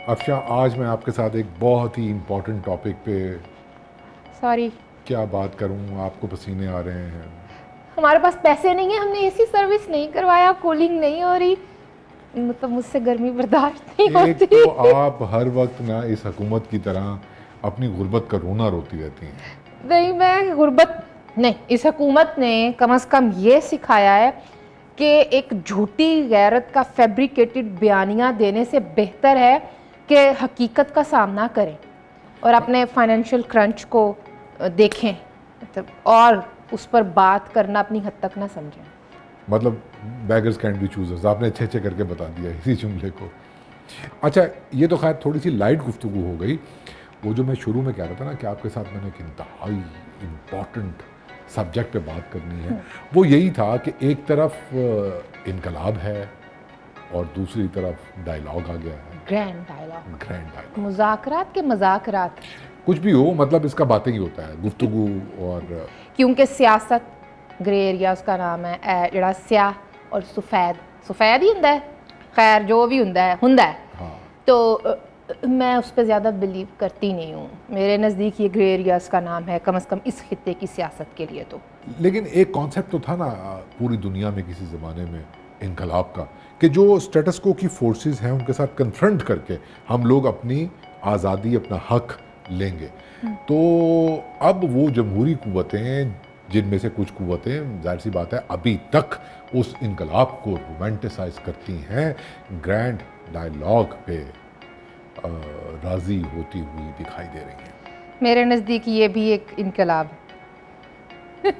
افشاں، آج میں آپ کے ساتھ ایک بہت ہی امپورٹنٹ ٹاپک پہ سوری کیا بات کروں، آپ کو پسینے آ رہے ہیں. ہمارے پاس پیسے نہیں ہیں، ہم نے اے سی سروس نہیں کروایا، کولنگ نہیں ہو رہی، مطلب مجھ سے گرمی برداشت نہیں ایک ہوتی. تو آپ ہر وقت نا اس حکومت کی طرح اپنی غربت کا رونا روتی رہتی ہیں. نہیں، میں غربت نہیں، اس حکومت نے کم از کم یہ سکھایا ہے کہ ایک جھوٹی غیرت کا فیبریکیٹڈ بیانیہ دینے سے بہتر ہے کہ حقیقت کا سامنا کریں اور اپنے فائنینشیل کرنچ کو دیکھیں، مطلب اور اس پر بات کرنا اپنی حد تک نہ سمجھیں. مطلب بیگرز کینٹ بی چوزرز، آپ نے اچھے اچھے کر کے بتا دیا اسی جملے کو. اچھا، یہ تو خیر تھوڑی سی لائٹ گفتگو ہو گئی. وہ جو میں شروع میں کہہ رہا تھا نا کہ آپ کے ساتھ میں نے ایک انتہائی امپورٹنٹ سبجیکٹ پہ بات کرنی ہے، وہ یہی تھا کہ ایک طرف انقلاب ہے اور دوسری طرف ڈائلاگ آ گیا ہے. گرینڈ ڈائلاگ، گرینڈ ڈائلاگ، مذاکرات کے مذاکرات. کچھ بھی ہو، مطلب اس کا باتیں ہی ہوتا ہے، گفتگو. اور کیونکہ سیاست گرے ایریا اس کا نام ہے، جڑا سیاہ اور سفید ہی ہوندا ہے، خیر جو بھی ہوندا ہے. ہاں، تو میں اس پہ زیادہ بلیو کرتی نہیں ہوں. میرے نزدیک یہ گرے ایریاز کا نام ہے، کم از کم اس خطے کی سیاست کے لیے. تو لیکن ایک کانسیپٹ تو تھا نا پوری دنیا میں کسی زمانے میں انقلاب کا، کہ جو اسٹیٹس کو کی فورسز ہیں ان کے ساتھ کنفرنٹ کر کے ہم لوگ اپنی آزادی، اپنا حق لیں گے. تو اب وہ جمہوری قوتیں، جن میں سے کچھ قوتیں ظاہر سی بات ہے ابھی تک اس انقلاب کو رومانٹیسائز کرتی ہیں، گرینڈ ڈائلاگ پہ راضی ہوتی ہوئی دکھائی دے رہی ہیں. میرے نزدیک یہ بھی ایک انقلاب ہے.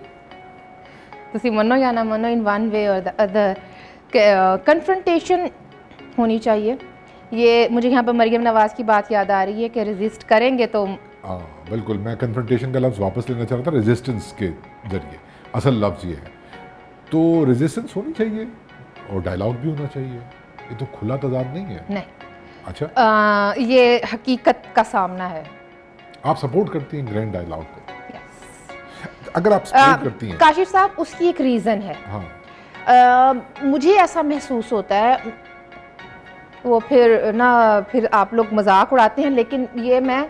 تسی منو یا نہ منو، ان ون وے اور دا ادر کنفرنٹیشن ہونی چاہیے. یہ مجھے یہاں پہ مریم نواز کی بات یاد آ رہی ہے کہ ریزسٹ کریں گے تو ہاں بالکل، میں کنفرنٹیشن کا لفظ واپس لینا چاہ رہا تھا، ریزسٹنس کے ذریعے. اصل لفظ یہ ہے. تو ریزسٹنس ہونی چاہیے اور ڈائلاگ بھی ہونا چاہیے. یہ تو کھلا تضاد نہیں ہے. نہیں، اچھا، یہ حقیقت کا سامنا ہے. آپ سپورٹ کرتی ہیں گرینڈ ڈائلاگ کو؟ اگر آپ سپورٹ کرتی ہیں، کاشف صاحب، اس کی ایک ریزن ہے. ہاں، مجھے ایسا محسوس ہوتا ہے، وہ پھر آپ لوگ مذاق اڑاتے ہیں، لیکن یہ میں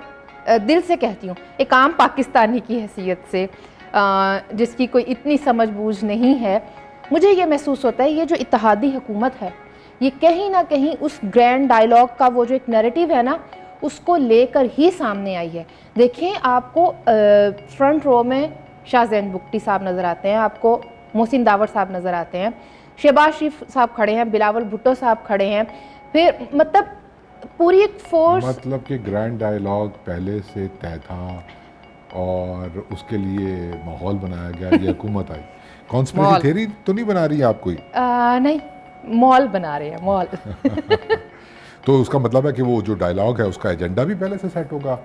دل سے کہتی ہوں ایک عام پاکستانی کی حیثیت سے، جس کی کوئی اتنی سمجھ بوجھ نہیں ہے. مجھے یہ محسوس ہوتا ہے یہ جو اتحادی حکومت ہے، یہ کہیں نہ کہیں اس گرینڈ ڈائلاگ کا وہ جو ایک نیریٹو ہے نا، اس کو لے کر ہی سامنے آئی ہے. دیکھیں، آپ کو فرنٹ رو میں شاہ زین بگٹی صاحب نظر آتے ہیں، آپ کو محسن داور صاحب نظر آتے ہیں، شہباز شریف صاحب کھڑے ہیں، بلاول بھٹو صاحب کھڑے ہیں. پھر مطلب پوری ایک فورس، مطلب کہ گرینڈ ڈائلاگ پہلے سے طے تھا اور اس کے لیے ماحول بنایا گیا، یہ حکومت آئی. کانسپریسی تھیوری تو نہیں بنا رہی ہیں آپ کوئی؟ نہیں، مال بنا رہے ہیں، مال. تو اس کا مطلب ہے کہ وہ جو ڈائلاگ ہے اس کا ایجنڈا بھی پہلے سے سیٹ ہوگا،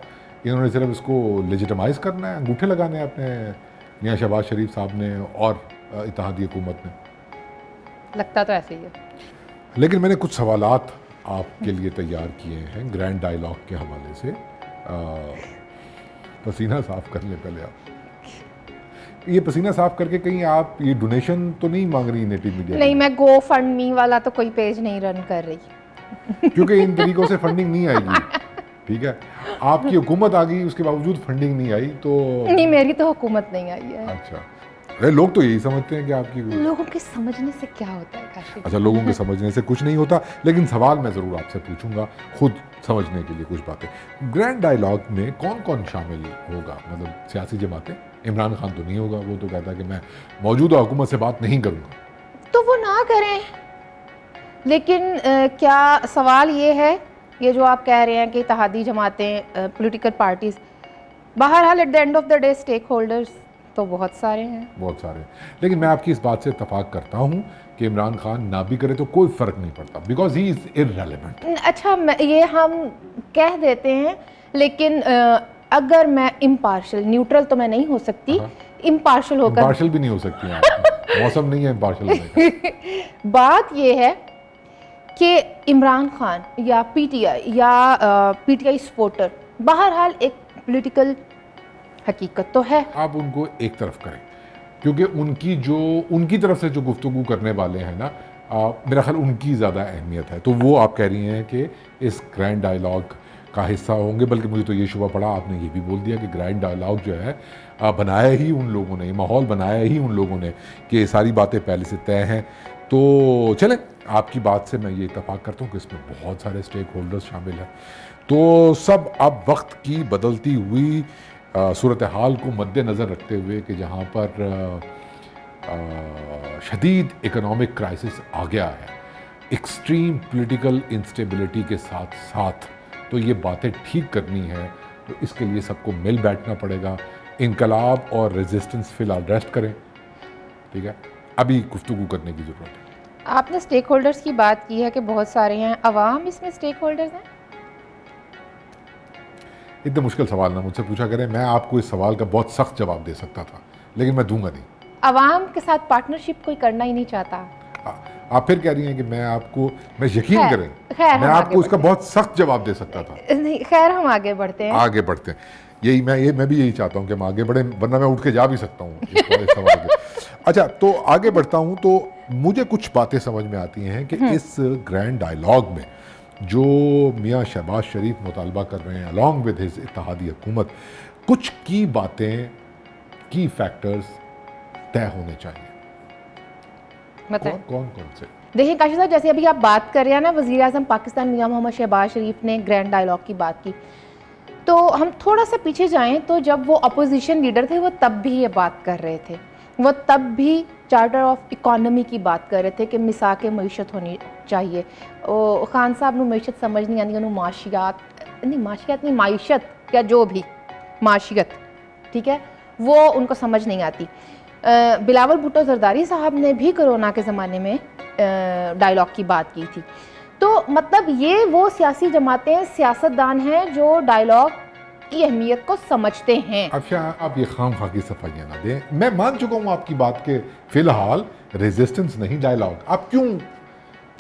انہوں نے صرف اس کو لیجیٹمائز کرنا ہے، انگوٹھے لگانے ہیں اپنے میاں شہباز شریف صاحب نے اور اتحادی حکومت نے. لگتا تو ایسے ہی ہے. لیکن میں نے کچھ سوالات آپ کے لیے تیار کیے ہیں گرینڈ ڈائلاگ کے حوالے سے. پسینہ صاف کر لیں پہلے آپ. یہ پسینہ صاف کر کے کہیں آپ یہ ڈونیشن تو نہیں مانگ رہی نیٹو میڈیا؟ نہیں، میں گو فنڈ می والا تو کوئی پیج نہیں رن کر رہی، کیونکہ ان طریقوں سے فنڈنگ نہیں آئے گی. ٹھیک ہے، آپ کی حکومت آ گئی، اس کے باوجود فنڈنگ نہیں آئی تو نہیں، میری تو حکومت نہیں آئی ہے. اچھا، لوگ تو یہی سمجھتے ہیں کہ آپ کی. لوگوں کے سمجھنے سے کیا ہوتا ہے کاشف؟ اچھا، لوگوں کے سمجھنے سے کچھ نہیں ہوتا، لیکن سوال میں ضرور آپ سے پوچھوں گا خود سمجھنے کے لیے کچھ باتیں. گرینڈ ڈائلاگ میں کون کون شامل ہوگا؟ مطلب سیاسی جماعتیں؟ عمران خان تو نہیں ہوگا، وہ تو کہتا ہے کہ میں موجودہ حکومت سے بات نہیں کروں گا. تو وہ نہ کریں. لیکن کیا سوال یہ ہے، یہ جو آپ کہہ رہے ہیں کہ اتحادی جماعتیں، پولیٹیکل پارٹیز، بہرحال at the end of the day stakeholders تو بہت سارے ہیں. بہت سارے. لیکن میں آپ کی اس بات سے اتفاق کرتا ہوں کہ عمران خان نہ بھی کرے تو کوئی فرق نہیں پڑتا، بیکاز ہی از ارریلیونٹ. اچھا، یہ ہم کہہ دیتے ہیں، لیکن اگر میں امپارشل، نیوٹرل تو میں نہیں ہو سکتی، امپارشل ہو کر، امپارشل بھی نہیں ہو سکتی آپ، موسم نہیں ہے امپارشل ہونے کا. بات یہ ہے کہ عمران خان یا پی ٹی آئی یا پی ٹی آئی سپورٹر، بہرحال ایک پولیٹیکل حقیقت تو ہے. آپ ان کو ایک طرف کریں، کیونکہ ان کی طرف سے جو گفتگو کرنے والے ہیں نا، میرا خیال ان کی زیادہ اہمیت ہے. تو وہ آپ کہہ رہی ہیں کہ اس گرینڈ ڈائیلاگ کا حصہ ہوں گے, بلکہ مجھے تو یہ شبہ پڑا آپ نے یہ بھی بول دیا کہ گرینڈ ڈائیلاگ جو ہے بنایا ہی ان لوگوں نے, یہ ماحول بنایا ہی ان لوگوں نے کہ یہ ساری باتیں پہلے سے طے ہیں. تو چلیں, آپ کی بات سے میں یہ اتفاق کرتا ہوں کہ اس میں بہت سارے اسٹیک ہولڈرز شامل ہیں. تو سب اب وقت کی بدلتی ہوئی صورتحال کو مد نظر رکھتے ہوئے کہ جہاں پر شدید اکنامک کرائسس آ گیا ہے, ایکسٹریم پولیٹیکل انسٹیبلٹی کے ساتھ ساتھ, تو یہ باتیں ٹھیک کرنی ہے تو اس کے لیے سب کو مل بیٹھنا پڑے گا. انقلاب اور ریزسٹنس فی الحال ریسٹ کریں, ٹھیک ہے, ابھی گفتگو کرنے کی ضرورت ہے. آپ نے اسٹیک ہولڈرز کی بات کی ہے کہ بہت سارے ہیں, عوام اس میں اسٹیک ہولڈرز ہیں؟ اتنا مشکل سوال نہ مجھ سے پوچھا کریں, میں آپ کو اس سوال کا بہت سخت جواب دے سکتا تھا لیکن میں دوں گا نہیں. عوام کے ساتھ پارٹنرشپ کوئی کرنا ہی نہیں چاہتا. آپ پھر کہہ رہی ہیں کہ میں یقین کریں میں آپ کو اس کا بہت سخت جواب دے سکتا تھا. خیر, ہم آگے بڑھتے ہیں. آگے بڑھتے ہیں, میں بھی یہی چاہتا ہوں کہ ہم آگے بڑھیں, ورنہ میں اٹھ کے جا بھی سکتا ہوں اس سوال کے. اچھا, تو آگے بڑھتا ہوں. تو مجھے کچھ باتیں سمجھ میں آتی ہیں کہ اس گرینڈ ڈائیلاگ میں جو میاں شہباز شریف مطالبہ کر رہے ہیں along with his اتحادی حکومت, کچھ کی باتیں, کی فیکٹرز طے ہونے چاہیے. کون سے؟ دیکھیں کاشف صاحب, جیسے ابھی آپ بات کر رہے ہیں نا, وزیر اعظم پاکستان میاں محمد شہباز شریف نے گرینڈ ڈائیلاگ کی بات کی, تو ہم تھوڑا سا پیچھے جائیں تو جب وہ اپوزیشن لیڈر تھے وہ تب بھی یہ بات کر رہے تھے, وہ تب بھی چارٹر آف اکانومی کی بات کر رہے تھے کہ مساق معیشت ہونی چاہیے. خان صاحب نو معیشت سمجھ نہیں آتی, انہوں معاشیات نہیں معیشت یا جو بھی معاشیت, ٹھیک ہے, وہ ان کو سمجھ نہیں آتی. بلاول بھٹو زرداری صاحب نے بھی کرونا کے زمانے میں ڈائیلاگ کی بات کی تھی. تو مطلب یہ وہ سیاسی جماعتیں, سیاستدان ہیں جو ڈائیلاگ کی اہمیت کو سمجھتے ہیں. اچھا, آپ یہ خام خواہ کی صفائیاں نہ دیں, میں مان چکا ہوں آپ کی بات کے فی الحال ریزسٹنس نہیں ڈائیلاگ. آپ کیوں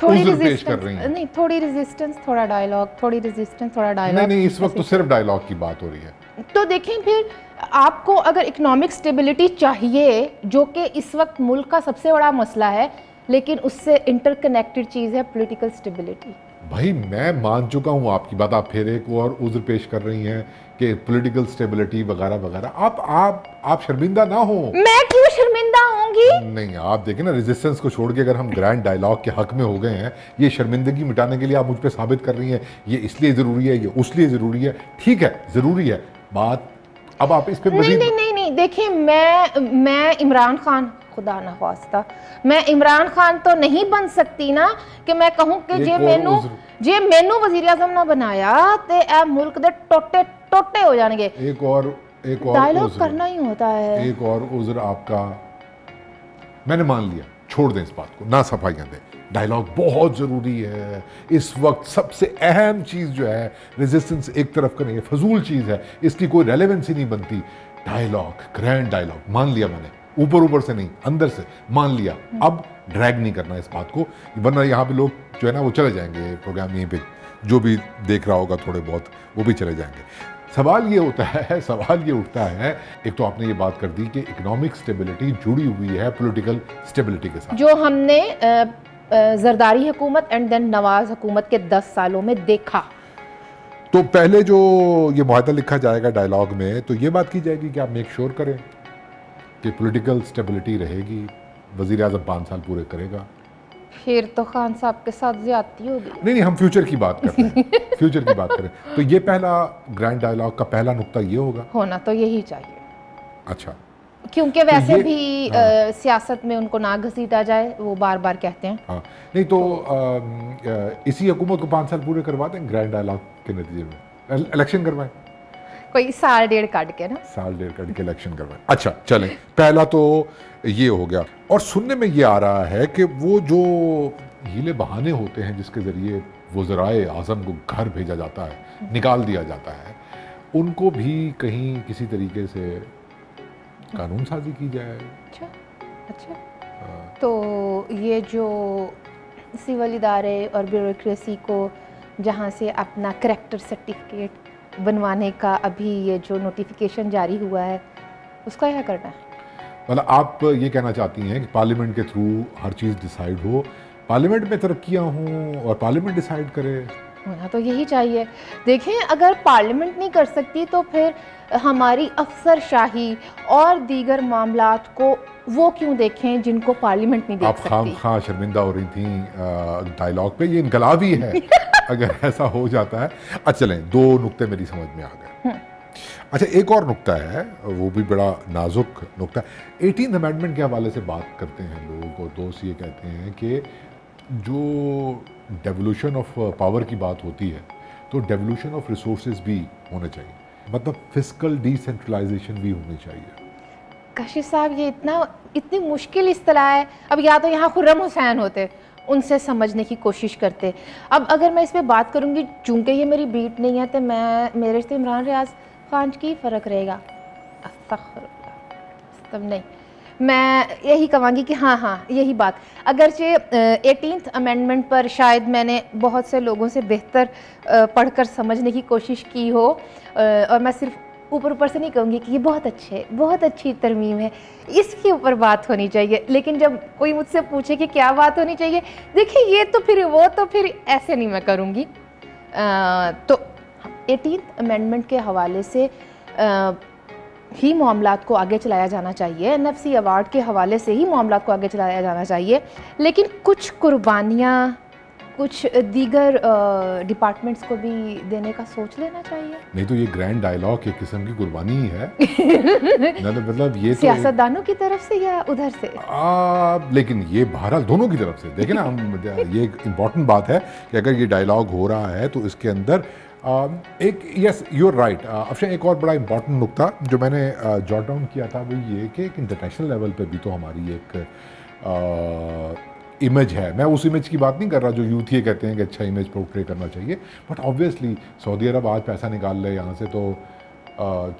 عذر پیش کر رہی ہیں؟ نہیں, تھوڑی ریزسٹنس تھوڑا ڈائیلاگ, تھوڑی ریزسٹنس تھوڑا ڈائیلاگ. نہیں, اس وقت تو صرف ڈائیلاگ کی بات ہو رہی ہے. تو دیکھیں پھر آپ کو اگر اکنامک سٹیبلٹی چاہیے, جو کہ اس وقت ملک کا سب سے بڑا مسئلہ ہے, لیکن اس سے انٹر کنیکٹڈ چیز ہے پولیٹیکل سٹیبلٹی. بھائی میں مان چکا ہوں آپ کی بات, آپ پھر ایک اور عذر پیش کر رہی ہیں کہ پولیٹیکل سٹیبلٹی وغیرہ وغیرہ. آپ شرمندہ نہ ہوں. میں کیوں شرمندہ ہوں گی؟ نہیں, آپ دیکھیں نا, ریزسٹنس کو چھوڑ کے اگر ہم گرینڈ ڈائیلاگ کے حق میں ہو گئے ہیں, یہ شرمندگی مٹانے کے لیے آپ مجھ پہ ثابت کر رہی ہیں یہ اس لیے ضروری ہے, یہ اس لیے ضروری ہے. ٹھیک ہے, ضروری ہے بات, اب آپ اس پہ مزید نہیں دیکھیں, میں عمران خان, خدا نہ خواستہ, میں عمران خان تو نہیں بن سکتی نا کہ میں کہوں کہ جے مینو وزیر اعظم نہ بنایا تے اے ملک دے ٹوٹے ہو جان گے. ایک اور ڈائیلاگ کرنا ہی ہوتا ہے. ایک اور عذر آپ کا میں نے مان لیا, چھوڑ دیں اس بات کو, نہ صفائیاں دیں. ڈائیلاگ بہت ضروری ہے اس وقت. سب سے اہم چیز جو ہے ریزسٹنس ایک طرف کریں, یہ فضول چیز ہے, اس کی کوئی ریلیونس ہی نہیں بنتی. ڈائیلاگ, گرینڈ ڈائیلاگ مان لیا میں نے, اوپر سے نہیں اندر سے مان لیا. اب ڈریگ نہیں کرنا اس بات کو, ورنہ یہاں پہ لوگ جو ہے نا وہ چلے جائیں گے پروگرام, یہیں پہ جو بھی دیکھ رہا ہوگا تھوڑے بہت وہ بھی چلے جائیں گے. سوال یہ اٹھتا ہے, ایک تو آپ نے یہ بات کر دی کہ اکنامک سٹیبلٹی جڑی ہوئی ہے پولیٹیکل سٹیبلٹی کے ساتھ, جو ہم نے زرداری حکومت اینڈ دین نواز حکومت کے 10 سالوں میں دیکھا. تو پہلے جو یہ معاہدہ لکھا جائے گا ڈائیلاگ میں, تو یہ بات کی جائے گی کہ آپ میک شور کریں کہ پولیٹیکل سٹیبلٹی رہے گی, وزیر اعظم 5 سال پورے کرے گا. پھر تو خان صاحب کے ساتھ زیادتی ہوگی. نہیں, ہم فیوچر کی بات کر رہے ہیں, فیوچر کی بات کریں. تو یہ پہلا گرینڈ ڈائیلاگ کا پہلا نقطہ یہ ہوگا, ہونا تو یہی چاہیے. اچھا, کیونکہ ویسے بھی سیاست میں ان کو نہ گھسیٹا جائے, وہ بار بار کہتے ہیں. ہاں, نہیں تو اسی حکومت کو 5 سال پورے کروا دیں گرینڈ ڈائیلاگ کے نتیجے میں, الیکشن کروائیں, کوئی سال ڈیڑھ کاٹ کے نا, سال ڈیڑھ کاٹ کے الیکشن کروائیں. اچھا چلیں, پہلا تو یہ ہو گیا. اور سننے میں یہ آ رہا ہے کہ وہ جو ہیلے بہانے ہوتے ہیں جس کے ذریعے وزرائے اعظم کو گھر بھیجا جاتا ہے, نکال دیا جاتا ہے, ان کو بھی کہیں کسی طریقے سے قانون سازی کی جائے. اچھا, تو یہ جو سول ادارے اور بیوروکریسی کو جہاں سے اپنا کریکٹر سرٹیفکیٹ بنوانے کا ابھی یہ جو نوٹیفیکیشن جاری ہوا ہے, اس کا کیا کرنا ہے؟ مطلب آپ یہ کہنا چاہتی ہیں کہ پارلیمنٹ کے تھرو ہر چیز ڈیسائیڈ ہو, پارلیمنٹ میں ترقیاں ہوں اور پارلیمنٹ ڈیسائیڈ کرے. ہونا تو یہی چاہیے. دیکھیں اگر پارلیمنٹ نہیں کر سکتی تو پھر ہماری افسر شاہی اور دیگر معاملات کو وہ کیوں دیکھیں جن کو پارلیمنٹ نہیں دیکھ آپ خام سکتی. خواہ شرمندہ ہو رہی تھیں ڈائلاگ پہ, یہ انقلابی ہے اگر ایسا ہو جاتا ہے. اچھا چلیں, 2 نقطے میری سمجھ میں آ گئے. اچھا ایک اور نقطہ ہے, وہ بھی بڑا نازک نقطہ ہے. 18th امینڈمنٹ کے حوالے سے بات کرتے ہیں لوگ, اور دوست یہ کہتے ہیں کہ جو ڈیولوشن آف پاور کی بات ہوتی ہے تو ڈیولوشن آف ریسورسز بھی ہونے چاہیے, مطلب فسکل ڈی سینٹرلائزیشن بھی ہونی چاہیے. کاشف صاحب یہ اتنی مشکل اصطلاح ہے. اب یا تو یہاں خرم حسین ہوتے, ان سے سمجھنے کی کوشش کرتے. اب اگر میں اس پہ بات کروں گی, چونکہ یہ میری بیٹ نہیں ہے تو میرے سے عمران ریاض خان کی فرق رہے گا. استغفر اللہ, تب نہیں, میں یہی کہوں گی کہ ہاں یہی بات. اگرچہ 18th امینڈمنٹ پر شاید میں نے بہت سے لوگوں سے بہتر پڑھ کر سمجھنے کی کوشش کی ہو, اور میں صرف اوپر سے نہیں کہوں گی کہ یہ بہت اچھی ترمیم ہے, اس کے اوپر بات ہونی چاہیے. لیکن جب کوئی مجھ سے پوچھے کہ کیا بات ہونی چاہیے, دیکھیں یہ تو پھر ایسے نہیں میں کروں گی. تو 18th امینڈمنٹ کے حوالے سے ہی معاملات کو آگے چلایا جانا چاہیے, NFC ایوارڈ کے حوالے سے ہی معاملات کو آگے چلایا جانا چاہیے. لیکن کچھ قربانیاں کچھ دیگر ڈپارٹمنٹس کو بھی دینے کا سوچ لینا چاہیے. نہیں تو یہ گرینڈ ڈائلاگ ایک قسم کی قربانی ہی ہے. مطلب یہ سیاستدانوں کی طرف سے یا ادھر سے, لیکن یہ بہرحال دونوں کی طرف سے. دیکھیں نا, یہ ایک امپورٹنٹ بات ہے کہ اگر یہ ڈائلاگ ہو رہا ہے تو اس کے اندر ایک, یس یو آر رائٹ افشاں, ایک اور بڑا امپورٹنٹ نقطہ جو میں نے جاٹ ڈاؤن کیا تھا وہ یہ کہ ایک انٹرنیشنل لیول پہ بھی تو ہماری ایک امیج ہے. میں اس امیج کی بات نہیں کر رہا جو یوتھ یہ کہتے ہیں کہ اچھا امیج پورٹری کرنا چاہیے, بٹ آبویسلی سعودی عرب آج پیسہ نکال لے یہاں سے تو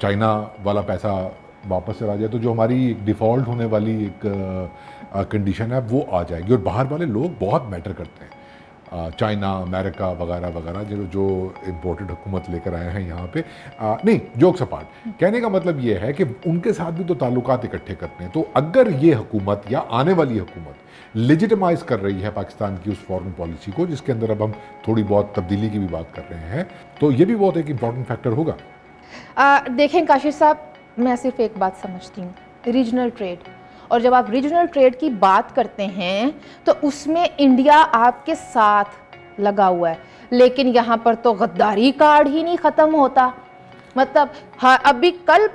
چائنا والا پیسہ واپس چلا جائے, تو جو ہماری ڈیفالٹ ہونے والی ایک کنڈیشن ہے وہ آ جائے گی. اور باہر والے لوگ بہت میٹر کرتے ہیں, چائنا, امریکہ وغیرہ وغیرہ, جو امپورٹڈ حکومت لے کر آئے ہیں یہاں پہ. نہیں, جوکس اپارٹ, کہنے کا مطلب یہ ہے کہ ان کے ساتھ بھی تو تعلقات اکٹھے کرتے ہیں. تو اگر یہ حکومت یا آنے والی حکومت لیجیٹمائز کر رہی ہے پاکستان کی اس فارن پالیسی کو, جس کے اندر اب ہم تھوڑی بہت تبدیلی کی بھی بات کر رہے ہیں, تو یہ بھی بہت ایک امپورٹنٹ فیکٹر ہوگا. دیکھیں کاشف صاحب, میں صرف ایک بات سمجھتی ہوں, ریجنل ٹریڈ. اور جب آپ ریجنل ٹریڈ کی بات کرتے ہیں تو اس میں انڈیا آپ کے ساتھ لگا ہوا ہے, لیکن یہاں پر تو غداری کارڈ ہی نہیں ختم ہوتا. مطلب ابھی کل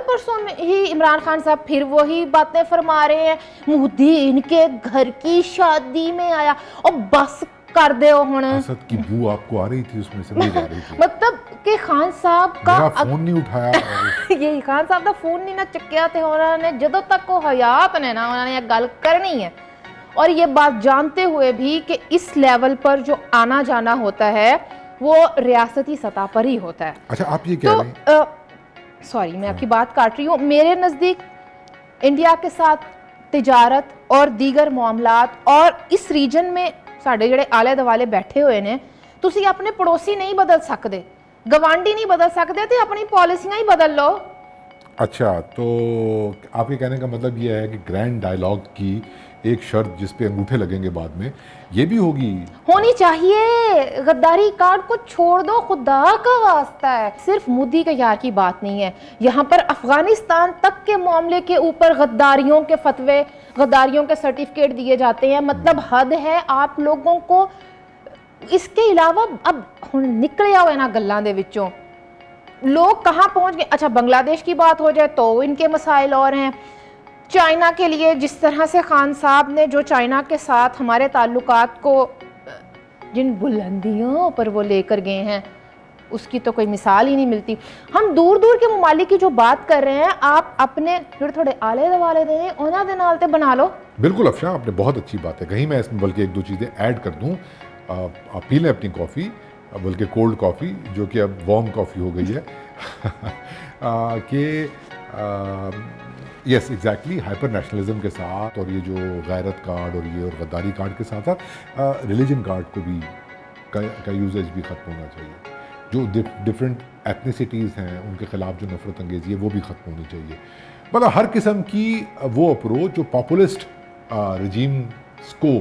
پرسوں میں ہی عمران خان صاحب پھر وہی باتیں فرما رہے ہیں, مودی ان کے گھر کی شادی میں آیا, اور بس کر دے ہوں. حسد کی بو آپ کو آ رہی تھی اس میں سے, نہیں آ رہی تھی. مطلب کہ خان صاحب کا فون نہیں اٹھایا, یہ خان صاحب دا فون نہیں نہ چکیا تے انہوں نے جدوں تک وہ حیات نے نا انہوں نے یہ گل کرنی ہے, اور یہ بات جانتے ہوئے بھی کہ اس لیول پر جو آنا جانا ہوتا ہے وہ ریاستی سطح پر ہی ہوتا ہے. اچھا آپ یہ کہہ رہے ہیں, سوری میں آپ کی بات کاٹ رہی ہوں, میرے نزدیک انڈیا کے ساتھ تجارت اور دیگر معاملات اور اس ریجن میں ساڈے جڑے آلے دوالے بیٹھے ہوئے نے, تسی اپنے پڑوسی نہیں بدل سکتے, گوانڈی نہیں بدل سکتے, تو اپنی پالیسیاں ہی بدل لو. اچھا تو آپ کے کہنے کا مطلب یہ ہے کہ گرینڈ ڈائلاگ کی ایک شرط جس پہ انگوٹھے لگیں گے بعد میں, یہ بھی ہونی چاہیے. غداری کارڈ کو چھوڑ دو, خدا کا واسطہ ہے. صرف مودی کے یار کی بات نہیں ہے, یہاں پر افغانستان تک کے معاملے کے اوپر غداریوں کے فتوے, غداریوں کے سرٹیفکیٹ دیے جاتے ہیں. مطلب حد ہے آپ لوگوں کو. اس کے علاوہ اب نکلیا ہوئے نا گلاں دے وچوں لوگ کہاں پہنچ گئے. اچھا بنگلہ دیش کی بات ہو جائے تو ان کے مسائل اور ہیں. چائنا کے لیے جس طرح سے خان صاحب نے جو چائنا کے ساتھ ہمارے تعلقات کو جن بلندیوں پر وہ لے کر گئے ہیں, اس کی تو کوئی مثال ہی نہیں ملتی. ہم دور دور کے ممالک کی جو بات کر رہے ہیں, آپ اپنے تھوڑے آلے دوالے دیں انہاں دے نال تے بنا لو. بالکل افشاں, آپ نے بہت اچھی بات ہے کہیں. میں اس میں بلکہ ایک دو چیزیں ایڈ کر دوں. آپ پی لیں اپنی کافی, بلکہ کولڈ کافی جو کہ اب وارم کافی ہو گئی ہے, کہ یس ایگزیکٹلی ہائپر نیشنلزم کے ساتھ, اور یہ جو غیرت کارڈ اور یہ اور غداری کارڈ کے ساتھ ساتھ ریلیجن کارڈ کو بھی کا یوزیج بھی ختم ہونا چاہیے. جو ڈفرینٹ ایتھنیسٹیز ہیں ان کے خلاف جو نفرت انگیزی ہے وہ بھی ختم ہونی چاہیے. مطلب ہر قسم کی وہ اپروچ جو پاپولسٹ رجیمز کو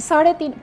3.5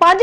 5